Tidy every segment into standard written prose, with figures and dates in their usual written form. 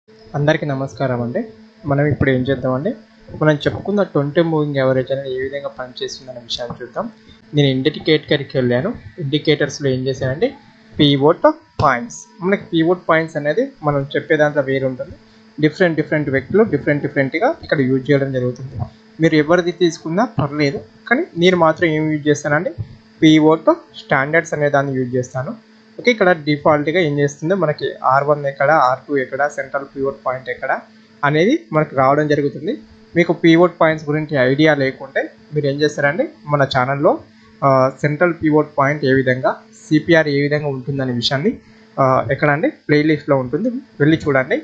అందరికీ నమస్కారం అండి. మనం ఇప్పుడు ఏం చేద్దామంటే, మనం చెప్పుకున్న 20 మూవింగ్ యావరేజ్ అనేది ఏ విధంగా పనిచేస్తుందనే విషయాన్ని చూద్దాం. నేను ఇండికేటర్‌కి వెళ్ళాను. ఇండికేటర్స్‌లో ఏం చేశానంటే పీవోట్ పాయింట్స్. మనకి పీవోట్ పాయింట్స్ అనేది మనం చెప్పే దాంట్లో వేరు ఉంటుంది. డిఫరెంట్ వ్యక్తులు డిఫరెంట్‌గా ఇక్కడ యూజ్ చేయడం జరుగుతుంది. మీరు ఎవరిది తీసుకున్నా పర్లేదు. కానీ నేను మాత్రం ఏం యూజ్ చేస్తానంటే పీవోట్ స్టాండర్డ్స్ అనే దాన్ని యూజ్ చేస్తాను. ఓకే, ఇక్కడ డిఫాల్ట్గా ఏం చేస్తుందో మనకి R1 ఎక్కడ, R2 ఎక్కడ, సెంట్రల్ పీవోట్ పాయింట్ ఎక్కడ అనేది మనకు రావడం జరుగుతుంది. మీకు పీవోట్ పాయింట్స్ గురించి ఐడియా లేకుంటే మీరు ఏం చేస్తారంటే మన ఛానల్లో సెంట్రల్ పీవోట్ పాయింట్ ఏ విధంగా, సిపిఆర్ ఏ విధంగా ఉంటుందనే విషయాన్ని ఎక్కడ అంటే ప్లేలిస్ట్లో ఉంటుంది, వెళ్ళి చూడండి.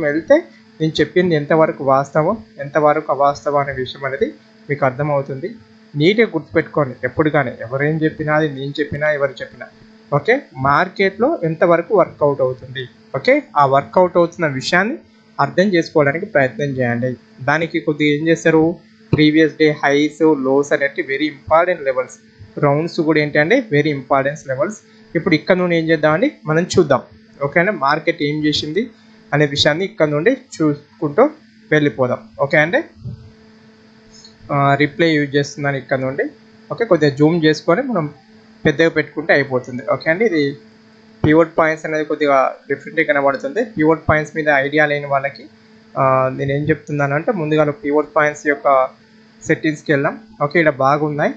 వెళ్తే నేను చెప్పింది ఎంతవరకు వాస్తవం ఎంతవరకు అవాస్తవం అనే విషయం అనేది మీకు అర్థమవుతుంది. నీట్గా గుర్తుపెట్టుకోండి ఎప్పుడు కానీ, ఎవరేం చెప్పినా, అది నేను చెప్పినా ఎవరు చెప్పినా, ఓకే, మార్కెట్లో ఎంతవరకు వర్కౌట్ అవుతుంది, ఓకే, ఆ వర్కౌట్ అవుతున్న విషయాన్ని అర్థం చేసుకోవడానికి ప్రయత్నం చేయండి. దానికి కొద్దిగా ఏం చేస్తారు, ప్రీవియస్ డే హైస్ లోస్ అనేవి వెరీ ఇంపార్టెంట్ లెవెల్స్, రౌండ్స్ కూడా ఏంటంటే వెరీ ఇంపార్టెన్స్ లెవెల్స్. ఇప్పుడు ఇక్కడ నుండి ఏం చేద్దామండి మనం చూద్దాం. ఓకేనా, మార్కెట్ ఏం చేసింది అనే విషయాన్ని ఇక్కడ నుండి చూసుకుంటూ వెళ్ళిపోదాం. ఓకే అండి, రిప్లై యూజ్ చేస్తున్నాను ఇక్కడ నుండి. ఓకే, కొద్దిగా జూమ్ చేసుకొని మనం పెద్దగా పెట్టుకుంటే అయిపోతుంది. ఓకే అండి, ఇది పీవోట్ పాయింట్స్ అనేది కొద్దిగా డిఫరెంట్గా కనబడుతుంది. పీవోట్ పాయింట్స్ మీద ఐడియా లేని వాళ్ళకి నేను ఏం చెప్తున్నాను అంటే, ముందుగా పీవోట్ పాయింట్స్ యొక్క సెట్టింగ్స్కి వెళ్దాం. ఓకే, ఇక్కడ బాగున్నాయి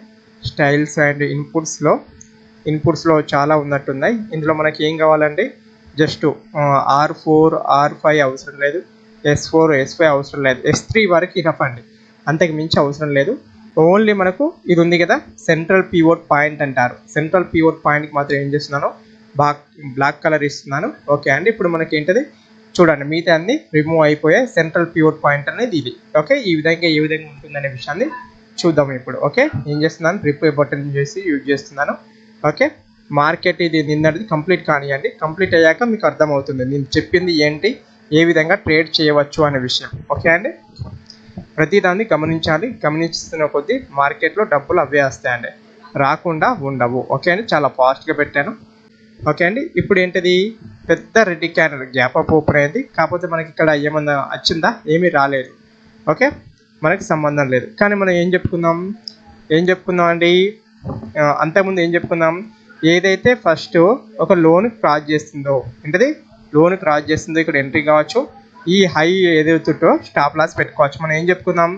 స్టైల్స్ అండ్ ఇన్పుట్స్లో చాలా ఉన్నట్టున్నాయి. ఇందులో మనకి ఏం కావాలండి, జస్ట్ R4 R5 అవసరం లేదు, S4 S5 అవసరం లేదు, S3 వరకు ఇనఫ్ అండి, అంతకు మించి అవసరం లేదు. ఓన్లీ మనకు ఇది ఉంది కదా, సెంట్రల్ పీవోట్ పాయింట్ అంటారు. సెంట్రల్ పీవోట్ పాయింట్కి మాత్రం ఏం చేస్తున్నాను, బ్లాక్ కలర్ ఇస్తున్నాను. ఓకే అండి, ఇప్పుడు మనకి ఏంటది చూడండి, మిగతా అన్ని రిమూవ్ అయిపోయాయి. సెంట్రల్ పీవోట్ పాయింట్ అనేది ఇది. ఓకే, ఈ విధంగా ఏ విధంగా ఉంటుందనే విషయాన్ని చూద్దాం ఇప్పుడు. ఓకే, ఏం చేస్తున్నాను, రిప్లై బటన్ చేసి యూజ్ చేస్తున్నాను. ఓకే, మార్కెట్ ఇది నిన్నటిది కంప్లీట్ కానివ్వండి. కంప్లీట్ అయ్యాక మీకు అర్థమవుతుంది నేను చెప్పింది ఏంటి, ఏ విధంగా ట్రేడ్ చేయవచ్చు అనే విషయం. ఓకే అండి, ప్రతిదాన్ని గమనించాలి. గమనిస్తున్న కొద్దీ మార్కెట్లో డబ్బులు అవే వస్తాయండి, రాకుండా ఉండవు. ఓకే అండి, చాలా ఫాస్ట్గా పెట్టాను. ఓకే అండి, ఇప్పుడు ఏంటిది, పెద్ద Reddy candle gap up open అయింది. కాకపోతే మనకి ఇక్కడ ఏమన్నా వచ్చిందా, ఏమీ రాలేదు. ఓకే, మనకి సంబంధం లేదు. కానీ మనం ఏం చెప్పుకుందాం అండి, అంతకుముందు ఏం చెప్పుకుందాం, ఏదైతే ఫస్ట్ ఒక లోన్ క్రాస్ చేస్తుందో, ఏంటది లోన్ క్రాస్ చేస్తుందో ఇక్కడ ఎంట్రీ కావచ్చు. ఈ హై ఏదైతుందో స్టాప్ లాస్ పెట్టుకోవచ్చు. మనం ఏం చెప్పుకుందాం,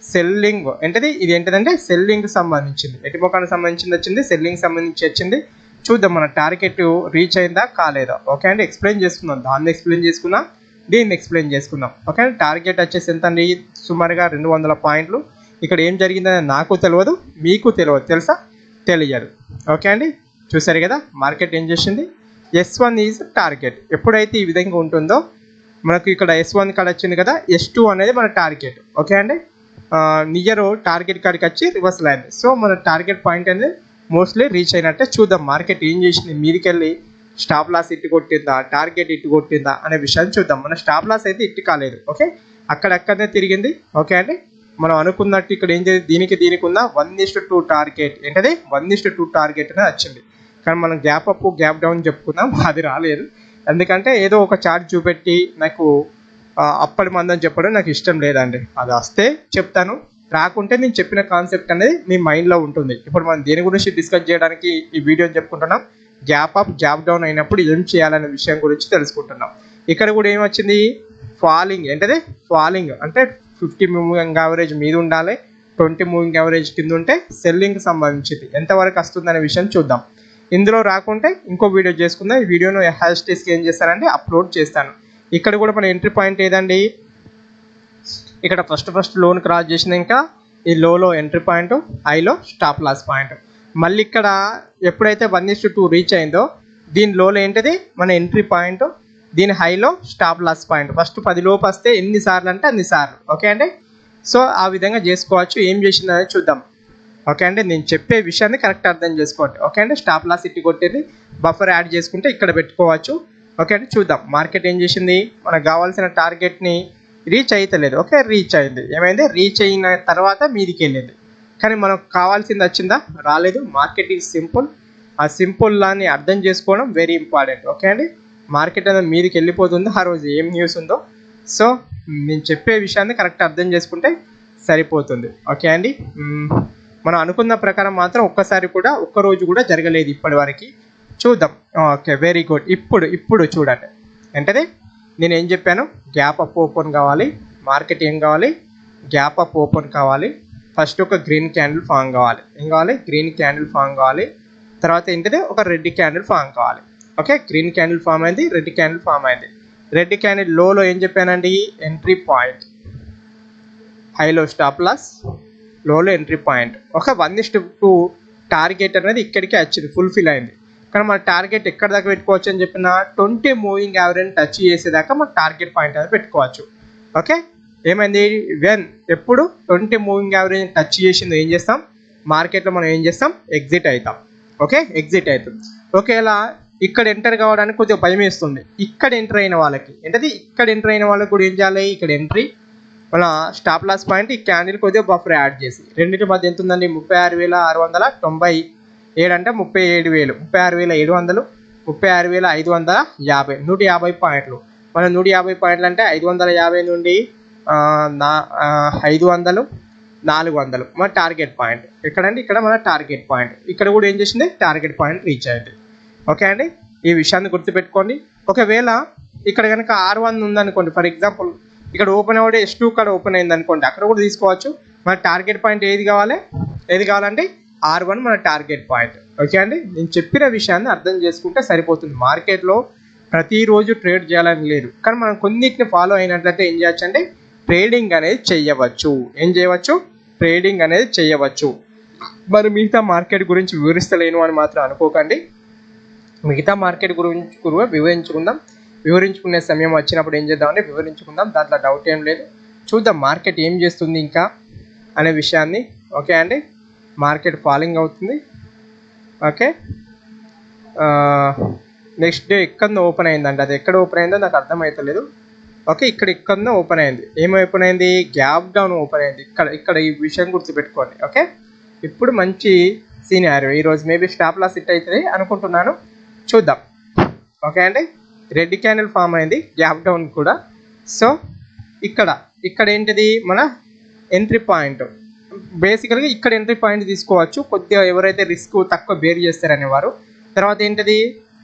సెల్లింగ్ ఏంటది, ఇది ఏంటంటే సెల్లింగ్ సంబంధించింది, ఎటు ముఖానికి సంబంధించింది వచ్చింది, సెల్లింగ్ సంబంధించి వచ్చింది. చూద్దాం మన టార్గెట్ రీచ్ అయిందా కాలేదా. ఓకే అండి, ఎక్స్ప్లెయిన్ చేసుకుందాం, దాన్ని ఎక్స్ప్లెయిన్ చేసుకుందాం, దీన్ని ఎక్స్ప్లెయిన్ చేసుకుందాం. ఓకే అండి, టార్గెట్ వచ్చేసి ఎంత అండి, సుమారుగా 200 పాయింట్లు. ఇక్కడ ఏం జరిగిందని నాకు తెలియదు, మీకు తెలుసా, తెలియదు. ఓకే అండి, చూసారు కదా మార్కెట్ ఏం చేసింది, S1 ఈజ్ టార్గెట్. ఎప్పుడైతే ఈ విధంగా ఉంటుందో మనకు ఇక్కడ S1 కాడ వచ్చింది కదా, S2 అనేది మన టార్గెట్. ఓకే అండి, నియర్ టార్గెట్ కాడికి వచ్చి రివర్స్ లైన్. సో మన టార్గెట్ పాయింట్ అనేది మోస్ట్లీ రీచ్ అయినట్టే. చూద్దాం మార్కెట్ ఏం చేసింది, మీదికెళ్ళి స్టాప్ లాస్ ఇట్టు కొట్టిందా, టార్గెట్ ఇట్టు కొట్టిందా అనే విషయాన్ని చూద్దాం. మన స్టాప్ లాస్ అయితే ఇట్టు కాలేదు. ఓకే, అక్కడనే తిరిగింది. ఓకే అండి, మనం అనుకున్నట్టు ఇక్కడ ఏం చేసి దీనికి ఉన్న 1:2 టార్గెట్ ఏంటది, 1:2 టార్గెట్ అనేది వచ్చింది. కానీ మనం గ్యాప్ అప్ గ్యాప్ డౌన్ చెప్పుకుందాం, అది రాలేదు. ఎందుకంటే ఏదో ఒక చార్ట్ చూపెట్టి నాకు అప్పటి మందని చెప్పడం నాకు ఇష్టం లేదండి. అది వస్తే చెప్తాను, రాకుంటే నేను చెప్పిన కాన్సెప్ట్ అనేది మీ మైండ్లో ఉంటుంది. ఇప్పుడు మనం దేని గురించి డిస్కస్ చేయడానికి ఈ వీడియోని చెప్పుకుంటున్నాం, గ్యాప్ అప్ గ్యాప్ డౌన్ అయినప్పుడు ఏం చేయాలనే విషయం గురించి తెలుసుకుంటున్నాం. ఇక్కడ కూడా ఏమొచ్చింది, ఫాలింగ్ ఏంటది, ఫాలింగ్ అంటే 50 మూవింగ్ యావరేజ్ మీద ఉండాలి, 20 మూవింగ్ యావరేజ్ కింద ఉంటే సెల్లింగ్కి సంబంధించింది ఎంతవరకు వస్తుందనే విషయం చూద్దాం. ఇందులో రాకుంటే ఇంకో వీడియో చేసుకుందాం. ఈ వీడియోను హ్యాష్ ట్యాగ్కి ఏం చేస్తానంటే అప్లోడ్ చేస్తాను. ఇక్కడ కూడా మన ఎంట్రీ పాయింట్ ఏదండి, ఇక్కడ ఫస్ట్ లోన్ క్రాస్ చేసినాక ఈ లోలో ఎంట్రీ పాయింట్, హైలో స్టాప్ లాస్ పాయింట్. మళ్ళీ ఇక్కడ ఎప్పుడైతే 1:2 రీచ్ అయిందో దీని లోలో ఏంటిది మన ఎంట్రీ పాయింట్, దీని హైలో స్టాప్ లాస్ పాయింట్. ఫస్ట్ 10 లోపు వస్తే ఎన్నిసార్లు అంటే అన్నిసార్లు. ఓకే అండి, సో ఆ విధంగా చేసుకోవచ్చు. ఏం చేసిందని చూద్దాం. ఓకే అండి, నేను చెప్పే విషయాన్ని కరెక్ట్ అర్థం చేసుకోండి. ఓకే అండి, స్టాప్ లాస్ ఇట్టి కొట్టేది, బఫర్ యాడ్ చేసుకుంటే ఇక్కడ పెట్టుకోవచ్చు. ఓకే అండి, చూద్దాం మార్కెట్ ఏం చేసింది, మనకు కావాల్సిన టార్గెట్ని రీచ్ అయితలేదు. ఓకే, రీచ్ అయింది. ఏమైంది, రీచ్ అయిన తర్వాత మీదికి వెళ్ళింది. కానీ మనకు కావాల్సింది వచ్చిందా, రాలేదు. Market is simple. ఆ సింపుల్ దాన్ని అర్థం చేసుకోవడం వెరీ ఇంపార్టెంట్. ఓకే అండి, మార్కెట్ అనేది మీదికి వెళ్ళిపోతుందో ఆ రోజు ఏం న్యూస్ ఉందో సో నేను చెప్పే విషయాన్ని కరెక్ట్ అర్థం చేసుకుంటే సరిపోతుంది. ఓకే అండి. మనం అనుకున్న ప్రకారం మాత్రం ఒక్కరోజు కూడా జరగలేదు ఇప్పటి వరకు. చూద్దాం. Okay, very good. ఇప్పుడు చూడండి. ఏంటది నేను ఏం చెప్పాను? గ్యాప్ అప్ ఓపెన్ కావాలి, మార్కెట్ ఏం కావాలి? గ్యాప్ అప్ ఓపెన్ కావాలి. ఫస్ట్ ఒక గ్రీన్ క్యాండిల్ ఫామ్ కావాలి. ఏం కావాలి? గ్రీన్ క్యాండిల్ ఫామ్ కావాలి. తర్వాత ఏంటిది? ఒక రెడ్ క్యాండిల్ ఫామ్ కావాలి. ఓకే, గ్రీన్ క్యాండిల్ ఫామ్ అయింది, రెడ్ క్యాండిల్ ఫామ్ అయింది. రెడ్ క్యాండిల్ లోలో ఏం చెప్పానండి? ఎంట్రీ పాయింట్, హైలో స్టాప్ లాస్, లోలో ఎంట్రీ పాయింట్. ఒక 1:2 టార్గెట్ అనేది ఇక్కడికి వచ్చింది, ఫుల్ఫిల్ అయింది. కానీ మన టార్గెట్ ఎక్కడ దాకా పెట్టుకోవచ్చు అని చెప్పిన 20 మూవింగ్ యావరేజ్ టచ్ చేసేదాకా మన టార్గెట్ పాయింట్ అనేది పెట్టుకోవచ్చు. ఓకే, ఏమైంది? ఎప్పుడు 20 మూవింగ్ యావరేజ్ టచ్ చేసిందో ఏం చేస్తాం? మార్కెట్లో మనం ఏం చేస్తాం? ఎగ్జిట్ అవుతాం. ఓకే, ఎగ్జిట్ అవుతాం. ఒకవేళ ఇక్కడ ఎంటర్ కావడానికి కొద్దిగా భయం వేస్తుంది. ఇక్కడ ఎంటర్ అయిన వాళ్ళకి కూడా ఏం చేయాలి? ఇక్కడ ఎంట్రీ, మన స్టాప్ లాస్ పాయింట్, ఈ క్యాండిల్ కొద్దిగా బఫర్ యాడ్ చేసి రెండింటి మధ్య ఎంత ఉందండి? 36,697 అంటే 37,000, 36,700, 36,550, 150 పాయింట్లు. మన 150 పాయింట్లు అంటే 550 నుండి 500, 400 మన టార్గెట్ పాయింట్. ఎక్కడండి? ఇక్కడ మన టార్గెట్ పాయింట్. ఇక్కడ కూడా ఏం చేసింది? టార్గెట్ పాయింట్ రీచ్ అయింది. ఓకే అండి, ఈ విషయాన్ని గుర్తుపెట్టుకోండి. ఒకవేళ ఇక్కడ కనుక R1 ఉందనుకోండి, ఫర్ ఎగ్జాంపుల్ ఇక్కడ ఓపెన్ అవ్వడే S2 కాడ ఓపెన్ అయింది అనుకోండి, అక్కడ కూడా తీసుకోవచ్చు. మన టార్గెట్ పాయింట్ ఏది కావాలంటే R1 మన టార్గెట్ పాయింట్. ఓకే అండి, నేను చెప్పిన విషయాన్ని అర్థం చేసుకుంటే సరిపోతుంది. మార్కెట్లో ప్రతిరోజు ట్రేడ్ చేయాలని లేదు, కానీ మనం కొన్నిటిని ఫాలో అయినట్లయితే ఏం చేయొచ్చు అంటే ట్రేడింగ్ అనేది చేయవచ్చు. ట్రేడింగ్ అనేది చేయవచ్చు. మరి మిగతా మార్కెట్ గురించి వివరిస్తలేను అని మాత్రం అనుకోకండి. మిగతా మార్కెట్ గురించి కూడా వివరించుకునే సమయం వచ్చినప్పుడు ఏం చేద్దామంటే వివరించుకుందాం. దాంట్లో డౌట్ ఏం లేదు. చూద్దాం మార్కెట్ ఏం చేస్తుంది ఇంకా అనే విషయాన్ని. ఓకే అండి, మార్కెట్ ఫాలింగ్ అవుతుంది. ఓకే, నెక్స్ట్ డే ఎక్కడో ఓపెన్ అయిందండి. అది ఎక్కడ ఓపెన్ అయిందో నాకు అర్థమవుతలేదు. ఓకే, ఎక్కడో ఓపెన్ అయింది. ఏం ఓపెన్ అయింది? గ్యాప్ డౌన్ ఓపెన్ అయింది. ఇక్కడ ఈ విషయం గుర్తుపెట్టుకోండి. ఓకే, ఇప్పుడు మంచి సీనియర్. ఈరోజు మేబీ స్టాప్ లాస్ హిట్ అవుతుంది అనుకుంటున్నాను. చూద్దాం. ఓకే అండి, రెడ్ క్యాండిల్ ఫామ్ అయింది, గ్యాప్ డౌన్ కూడా. సో ఇక్కడ ఏంటిది? మన ఎంట్రీ పాయింట్. బేసికల్గా ఇక్కడ ఎంట్రీ పాయింట్ తీసుకోవచ్చు కొద్దిగా ఎవరైతే రిస్క్ తక్కువ బేర్ చేస్తారనేవారు. తర్వాత ఏంటిది?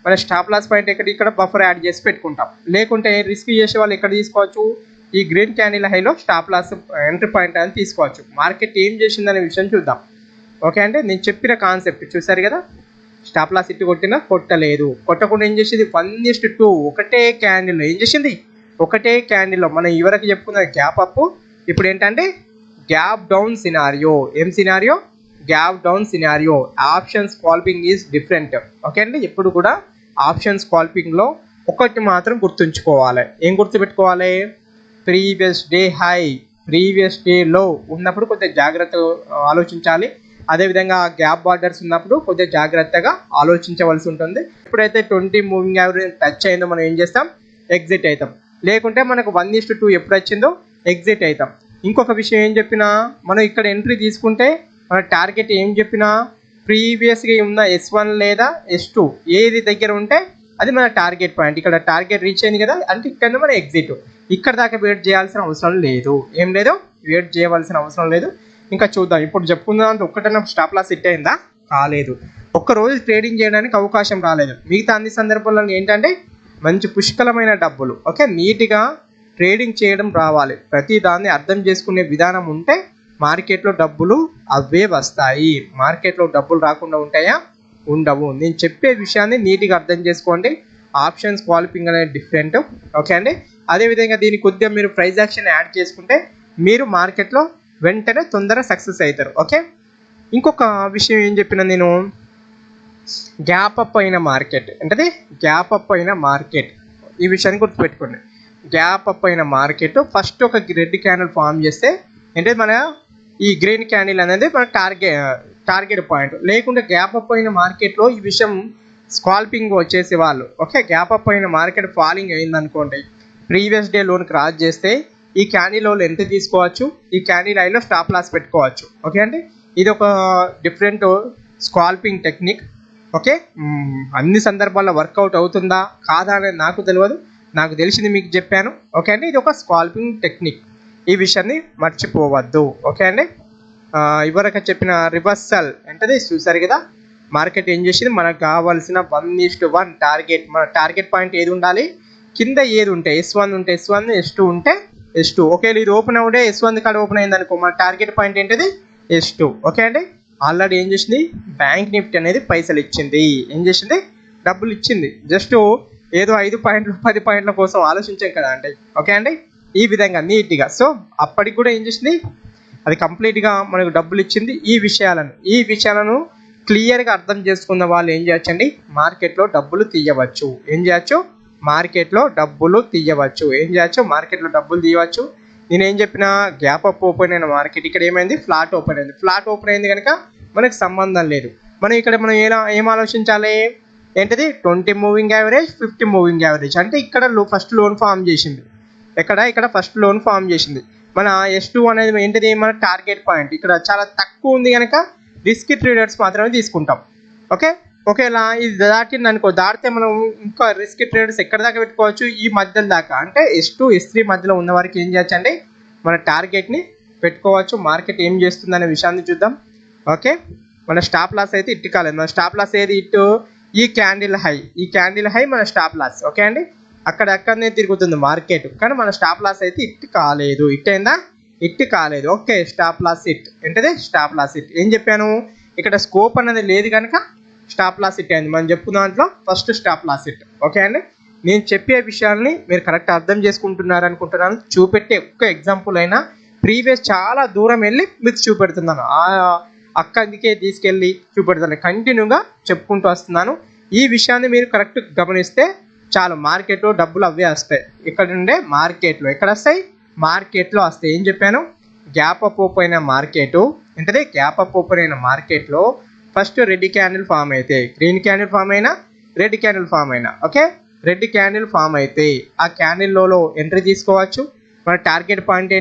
మన స్టాప్ లాస్ పాయింట్ ఇక్కడ బఫర్ యాడ్ చేసి పెట్టుకుంటాం. లేకుంటే రిస్క్ చేసే వాళ్ళు ఎక్కడ తీసుకోవచ్చు? ఈ గ్రీన్ క్యాండిల్ హైలో స్టాప్ లాస్ ఎంట్రీ పాయింట్ అని తీసుకోవచ్చు. మార్కెట్ ఏం చేసిందనే విషయం చూద్దాం. ఓకే అంటే నేను చెప్పిన కాన్సెప్ట్ చూసారు కదా. స్టాప్ లాస్ ఇట్టు కొట్టలేదు. కొట్టకుండా ఏం చేసింది? 1:2 ఒకటే క్యాండిల్ ఏం చేసింది? ఒకటే క్యాండిల్లో మనం ఇవరకు చెప్పుకున్న గ్యాప్ అప్, ఇప్పుడు ఏంటంటే గ్యాప్ డౌన్ సినారియో. ఏం scenario? Gap down scenario. Options scalping is different. Okay అండి, ఎప్పుడు కూడా ఆప్షన్ స్కాల్పింగ్లో ఒకటి మాత్రం గుర్తుంచుకోవాలి. ఏం గుర్తుపెట్టుకోవాలి? Previous day high, previous day లో ఉన్నప్పుడు కొద్దిగా జాగ్రత్తగా ఆలోచించాలి. అదేవిధంగా గ్యాప్ బార్డర్స్ ఉన్నప్పుడు కొద్దిగా జాగ్రత్తగా ఆలోచించవలసి ఉంటుంది. ఎప్పుడైతే 20 మూవింగ్ యావరేజ్ టచ్ అయిందో మనం ఏం చేస్తాం? ఎగ్జిట్ అవుతాం. లేకుంటే మనకు 1:2 ఎప్పుడు వచ్చిందో ఎగ్జిట్ అవుతాం. ఇంకొక విషయం ఏం చెప్పినా, మనం ఇక్కడ ఎంట్రీ తీసుకుంటే మన టార్గెట్ ఏం చెప్పినా ప్రీవియస్గా ఉన్న S1 లేదా S2 ఏది దగ్గర ఉంటే అది మన టార్గెట్ పాయింట్. ఇక్కడ టార్గెట్ రీచ్ అయింది కదా అంటే ఇక్కడ మన ఎగ్జిట్. ఇక్కడ దాకా వెయిట్ చేయాల్సిన అవసరం లేదు. ఏం లేదు, వెయిట్ చేయవలసిన అవసరం లేదు. ఇంకా చూద్దాం. ఇప్పుడు చెప్పుకుందాం అంటే ఒక్కటన్నా స్టాప్ లాస్ హిట్ అయిందా? కాలేదు. ఒక్కరోజు ట్రేడింగ్ చేయడానికి అవకాశం రాలేదు. మిగతా అన్ని సందర్భాల్లో ఏంటంటే మంచి పుష్కలమైన డబ్బులు. ఓకే, నీట్గా ట్రేడింగ్ చేయడం రావాలి. ప్రతి దాన్ని అర్థం చేసుకునే విధానం ఉంటే మార్కెట్లో డబ్బులు అవే వస్తాయి. మార్కెట్లో డబ్బులు రాకుండా ఉంటాయా? ఉండవు. నేను చెప్పే విషయాన్ని నీట్గా అర్థం చేసుకోండి. ఆప్షన్స్ క్వాలిఫింగ్ అనేది డిఫరెంట్. ఓకే అండి, అదేవిధంగా దీనికి కొద్దిగా మీరు ప్రైస్ యాక్షన్ యాడ్ చేసుకుంటే మీరు మార్కెట్లో వెంటనే తొందరగా సక్సెస్ అవుతారు. ఓకే, ఇంకొక విషయం ఏం చెప్పినా నేను, గ్యాప్ అప్ అయిన మార్కెట్ అంటే గ్యాప్ అప్ అయిన మార్కెట్, ఈ విషయాన్ని గుర్తుపెట్టుకోండి. గ్యాప్ అప్ అయిన మార్కెట్ ఫస్ట్ ఒక రెడ్ క్యాండిల్ ఫామ్ చేస్తే అంటే మన ఈ గ్రీన్ క్యాండిల్ అనేది మన టార్గెట్ పాయింట్. లేకుంటే గ్యాప్ అప్ అయిన మార్కెట్లో ఈ విషయం స్కాల్పింగ్ వచ్చేసి వాళ్ళు. ఓకే, గ్యాప్ అప్ అయిన మార్కెట్ ఫాలింగ్ అయిందనుకోండి, ప్రీవియస్ డే లోన్ క్రాస్ చేస్తే ఈ క్యాండిల్ వాళ్ళు ఎంత తీసుకోవచ్చు? ఈ క్యాండిల్ ఐలో స్టాప్ లాస్ పెట్టుకోవచ్చు. ఓకే అండి, ఇది ఒక డిఫరెంట్ స్కాల్పింగ్ టెక్నిక్. ఓకే, అన్ని సందర్భాల్లో వర్కౌట్ అవుతుందా కాదా అనేది నాకు తెలియదు. నాకు తెలిసింది మీకు చెప్పాను. ఓకే అండి, ఇది ఒక స్కాల్పింగ్ టెక్నిక్, ఈ విషయాన్ని మర్చిపోవద్దు. ఓకే అండి, ఇవరకు చెప్పిన రివర్సల్ ఏంటది చూసారు కదా. మార్కెట్ ఏం చేసింది, మనకు కావాల్సిన 1:1 టార్గెట్. మన టార్గెట్ పాయింట్ ఏది ఉండాలి, కింద ఏది ఉంటే S1 ఉంటే S1, S2 ఉంటే S2. ఒకవేళ ఇది ఓపెన్ అవుతే S1 కాడ ఓపెన్ అయింది అనుకో, మన టార్గెట్ పాయింట్ ఏంటిది S2. ఓకే అండి, ఆల్రెడీ ఏం చేసింది, బ్యాంక్ నిఫ్టీ అనేది పైసలు ఇచ్చింది. ఏం చేసింది, డబ్బులు ఇచ్చింది. జస్ట్ ఏదో 5 పాయింట్లు 10 పాయింట్ల కోసం ఆలోచించాం కదా అంటే. ఓకే అండి, ఈ విధంగా నీట్గా. సో అప్పటికి కూడా ఏం చేసింది, అది కంప్లీట్గా మనకు డబ్బులు ఇచ్చింది. ఈ విషయాలను క్లియర్గా అర్థం చేసుకున్న వాళ్ళు ఏం చేయొచ్చండి, మార్కెట్లో డబ్బులు తీయవచ్చు. ఏం చేయొచ్చు, మార్కెట్లో డబ్బులు తీయవచ్చు. నేనేం చెప్పిన, గ్యాప్ అప్ ఓపెన్ అయిన మార్కెట్ ఇక్కడ ఏమైంది, ఫ్లాట్ ఓపెన్ అయింది కనుక మనకు సంబంధం లేదు. మనం ఏం ఆలోచించాలి, ఏంటిది 20 మూవింగ్ యావరేజ్, 50 మూవింగ్ యావరేజ్. అంటే ఇక్కడ ఫస్ట్ లోన్ ఫామ్ చేసింది, ఇక్కడ ఫస్ట్ లోన్ ఫామ్ చేసింది. మన S2 అనేది ఏంటిది, మన టార్గెట్ పాయింట్ ఇక్కడ చాలా తక్కువ ఉంది కనుక రిస్క్ ట్రేడర్స్ మాత్రమే తీసుకుంటాం. ఓకే, ఒకేలా ఇది దాటింది అనుకో, దాటితే మనం ఇంకా రిస్క్ ట్రేడర్స్ ఎక్కడ దాకా పెట్టుకోవచ్చు, ఈ మధ్యలో దాకా. అంటే S2 S3 మధ్యలో ఉన్న వారికి ఏం చేయొచ్చు అండి, మన టార్గెట్ని పెట్టుకోవచ్చు. మార్కెట్ ఏం చేస్తుంది అనే విషయాన్ని చూద్దాం. ఓకే, మన స్టాప్ లాస్ అయితే ఇట్టు కాలేదు. మన స్టాప్ లాస్ ఏది, ఇటు ఈ క్యాండిల్ హై మన స్టాప్ లాస్. ఓకే అండి, అక్కడనే తిరుగుతుంది మార్కెట్, కానీ మన స్టాప్ లాస్ అయితే ఇట్టు కాలేదు. ఇట్టు కాలేదు. Okay, stop loss hit. ఏంటది, స్టాప్ లాస్ హిట్. ఏం చెప్పాను, ఇక్కడ స్కోప్ అనేది లేదు కనుక స్టాప్ లాస్ హిట్ అయింది. మనం చెప్పుకున్న దాంట్లో first stop loss hit. Okay అండి, నేను చెప్పే విషయాల్ని మీరు కరెక్ట్ అర్థం చేసుకుంటున్నారు అనుకుంటున్నాను. చూపెట్టే ఒక్క ఎగ్జాంపుల్ అయినా ప్రీవియస్ చాలా దూరం వెళ్ళి మీకు చూపెడుతున్నాను. అక్కడికే తీసుకెళ్ళి చూపెడుతున్నాను, కంటిన్యూగా చెప్పుకుంటూ వస్తున్నాను. ఈ విషయాన్ని మీరు కరెక్ట్ గమనిస్తే చాలు, మార్కెట్లో డబ్బులు అవే వస్తాయి. ఇక్కడ నుండే మార్కెట్లో ఎక్కడ వస్తాయి, మార్కెట్లో వస్తాయి. ఏం చెప్పాను, గ్యాప్ అప్ ఓపెన్ అయిన మార్కెట్ ఏంటది, గ్యాప్ అప్ ఓపెన్ అయిన మార్కెట్లో ఫస్ట్ రెడ్ క్యాండిల్ ఫామ్ అయితే, గ్రీన్ క్యాండిల్ ఫామ్ అయినా, రెడ్ క్యాండిల్ ఫామ్ అయినా. ఓకే, రెడ్ క్యాండిల్ ఫామ్ అయితే ఆ క్యాండిల్లో ఎంట్రీ తీసుకోవచ్చు. మన టార్గెట్ పాయింట్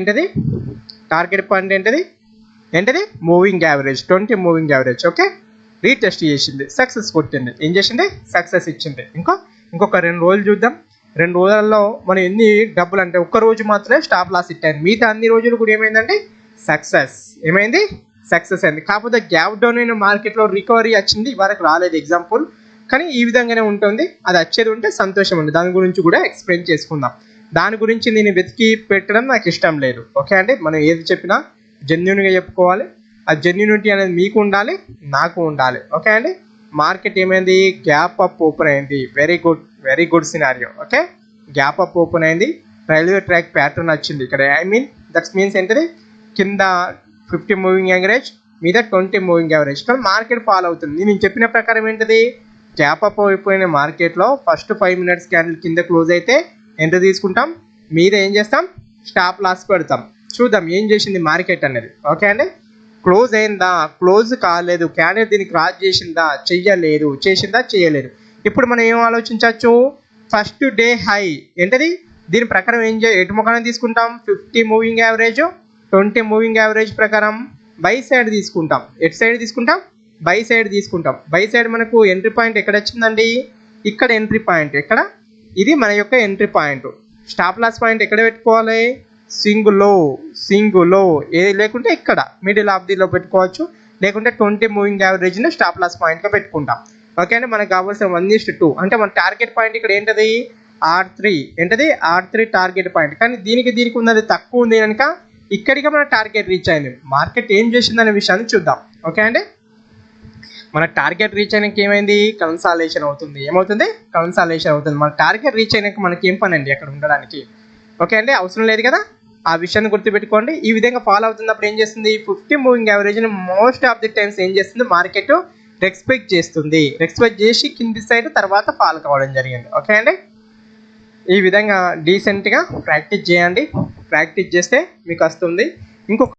ఏంటది moving average, 20 moving average. Okay, retest చేసింది, సక్సెస్ కొట్టింది. ఏం చేసింది, సక్సెస్ ఇచ్చింది. ఇంకొక 2 రోజులు చూద్దాం. 2 రోజులలో మనం ఎన్ని డబ్బులు అంటే, ఒక్క రోజు మాత్రమే స్టాప్ లాస్ హిట్ అయింది, మిగతా అన్ని రోజులు కూడా ఏమైందంటే సక్సెస్ అయింది. కాకపోతే గ్యాప్ డౌన్ అయిన మార్కెట్లో రికవరీ వచ్చింది, వరకు రాలేదు ఎగ్జాంపుల్. కానీ ఈ విధంగానే ఉంటుంది, అది వచ్చేది ఉంటే సంతోషం ఉంది. దాని గురించి కూడా ఎక్స్ప్లెయిన్ చేసుకుందాం. దాని గురించి నేను వెతికి పెట్టడం నాకు ఇష్టం లేదు. ఓకే అండి, మనం ఏది చెప్పినా జెన్యూన్గా చెప్పుకోవాలి. ఆ జెన్యూనిటీ అనేది మీకు ఉండాలి, నాకు ఉండాలి. ఓకే అండి, మార్కెట్ ఏమైంది, గ్యాప్ అప్ ఓపెన్ అయింది. Very good scenario. Okay, gap up open అయింది, రైల్వే ట్రాక్ ప్యాటర్న్ వచ్చింది ఇక్కడ. దట్స్ మీన్స్ ఏంటది, కింద 50 మూవింగ్ యావరేజ్, మీద 20 మూవింగ్ యావరేజ్. కానీ మార్కెట్ ఫాలో అవుతుంది. నేను చెప్పిన ప్రకారం ఏంటది, గ్యాప్ అప్ అయిపోయిన మార్కెట్లో ఫస్ట్ 5 మినిట్స్ క్యాండిల్ కింద క్లోజ్ అయితే ఎంట్రీ తీసుకుంటాం, మీద ఏం చేస్తాం, స్టాప్ లాస్ పెడతాం. చూద్దాం ఏం చేసింది మార్కెట్ అనేది. ఓకే అండి, క్లోజ్ అయిందా, క్లోజ్ కాలేదు, క్యాండిల్ దీన్ని క్రాస్ చేసిందా, చేయలేదు. ఇప్పుడు మనం ఏం ఆలోచించవచ్చు, ఫస్ట్ డే హై ఏంటది, దీని ప్రకారం ఎటు ముఖాన్ని తీసుకుంటాం, 50 మూవింగ్ యావరేజ్, 20 మూవింగ్ యావరేజ్ ప్రకారం బై సైడ్ తీసుకుంటాం. ఎటు సైడ్ తీసుకుంటాం, బై సైడ్ మనకు ఎంట్రీ పాయింట్ ఎక్కడ వచ్చిందండి, ఇక్కడ ఎంట్రీ పాయింట్. ఇది మన యొక్క entry point. Stop loss point ఎక్కడ పెట్టుకోవాలి, సింగ్ లో ఏది లేకుంటే ఇక్కడ మిడిల్ ఆఫ్ దిలో పెట్టుకోవచ్చు, లేకుంటే 20 మూవింగ్ యావరేజ్ని స్టాప్ లాస్ పాయింట్గా పెట్టుకుంటాం. ఓకే అండి, మనకు కావాల్సిన 1:2. అంటే మన టార్గెట్ పాయింట్ ఇక్కడ ఏంటది, R3 టార్గెట్ పాయింట్. కానీ దీనికి ఉన్నది తక్కువ ఉంది కనుక ఇక్కడికి మన టార్గెట్ రీచ్ అయింది. మార్కెట్ ఏం చేసిందనే విషయాన్ని చూద్దాం. ఓకే అండి, మన టార్గెట్ రీచ్ అయినాక ఏమైంది, కన్సాలేషన్ అవుతుంది. మన టార్గెట్ రీచ్ అయినాక మనకి ఏం పని అండి అక్కడ ఉండడానికి. ఓకే అండి, అవసరం లేదు కదా, ఆ విషయాన్ని గుర్తుపెట్టుకోండి. ఈ విధంగా ఫాలో అవుతున్నప్పుడు ఏం చేస్తుంది, 50 మూవింగ్ యావరేజ్ని మోస్ట్ ఆఫ్ ది టైమ్స్ ఏం చేస్తుంది, మార్కెట్ రెస్పెక్ట్ చేసి కింది సైడ్ తర్వాత ఫాల్ కావడం జరిగింది. ఓకే అండి, ఈ విధంగా డీసెంట్గా ప్రాక్టీస్ చేయండి. ప్రాక్టీస్ చేస్తే మీకు వస్తుంది. ఇంకొక